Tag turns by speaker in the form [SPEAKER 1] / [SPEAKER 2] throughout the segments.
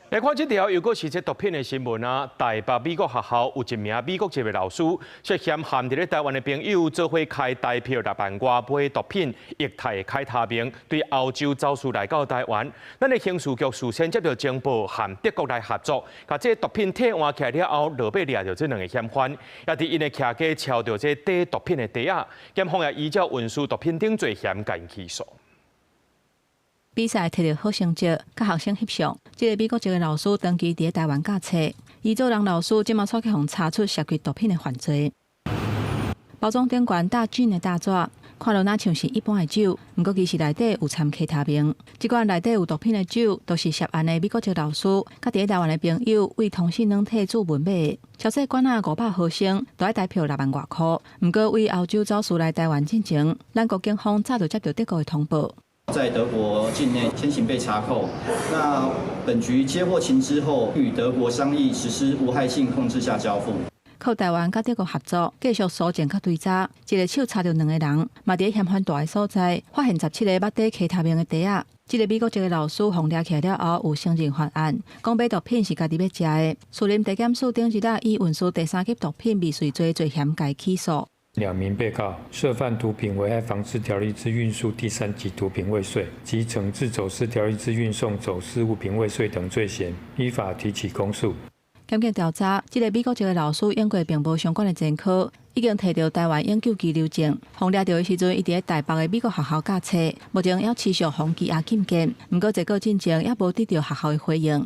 [SPEAKER 1] 來看這條又是這毒品的新聞啊！台北美國學校有一名美國籍的老師，涉嫌含在台灣的朋友做伙開代票6萬外買毒品液態開他命，對歐洲走私來到台灣。咱的刑事局事先接到情報，和德國來合作，把這毒品替換起來了後，落尾抓到這兩個嫌犯，也佇因的徛家抄到這底毒品的袋仔，檢方也依照運輸毒品等罪嫌甲因起訴。
[SPEAKER 2] 比賽摕到好成績，甲學生翕相。這個美國籍的老師長期佇台灣教冊，伊做人老師，即馬出去互查出涉及毒品的犯罪。包裝頂懸打菌的大紙，看落若像是一般的酒，毋過其實內底有摻 K 他命。這罐內底有毒品的酒，都是涉案的美國籍老師，甲佇台灣的朋友為通訊軟體主文買的。小細罐仔500毫升，都要代票6萬外塊。毋過為歐洲走私來台灣進前，咱國警方早就接到德國的通報。
[SPEAKER 3] 在德國境內先行被查扣，那本局接獲情資後，與德國商議實施無害性控制下交付。
[SPEAKER 2] 靠台灣甲德國合作，繼續搜證甲追查，一個手查到2個人，嘛佇嫌犯大的所在發現17個目底開他命的袋仔。這個美國籍的老師互抓起來了後，有承認犯案，講買毒品是家己要食的。樹林地檢署頂一日以運輸第3級毒品未遂罪罪嫌甲起訴。
[SPEAKER 4] 2名被告涉犯毒品危害防治條例之運輸第3級毒品未遂及懲治走私條例之運送走私物品未遂等罪嫌，依法提起公訴。檢警調查，這個美國籍的老師因過並無相關的前科，已經摕到台灣永久居留證。互抓到的時陣，伊佇台北的美國學校教冊，目前要持續封羈禁見，不過這個進程也無得到學校的回應。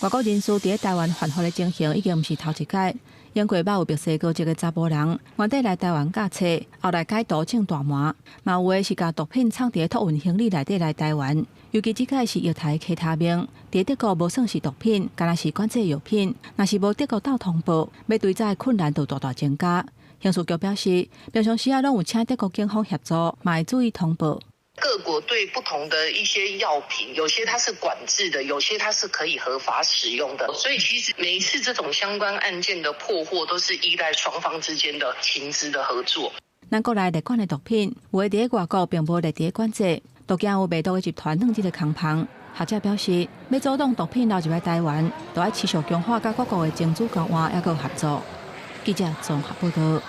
[SPEAKER 4] 外國人士佇台灣犯法的情形已經毋是頭一屆。因過某有白色高級的查甫人，原底來台灣教冊，後來解毒種大麻，嘛有的是將毒品藏佇托運行李內底來台灣。尤其這個是液態K他命，佇德國無算是毒品，敢若是管制藥品。若是無德國鬥通報，要追查的困難就大大增加。刑事局表示，平常時攏有請德國警方協助，嘛會注意通報。
[SPEAKER 5] 各國對不同的一些藥品，有些它是管制的，有些它是可以合法使用的，所以其實每一次這種相關案件的破獲，都是依賴雙方之間的情資的合作。
[SPEAKER 2] 咱國內列管的毒品，有的佇外國並無列在管制，都驚有賣毒的集團弄這個空棚。學者表示，要阻擋毒品流入來台灣，都要持續強化甲各國的情資交換，也佮合作。記者綜合報道。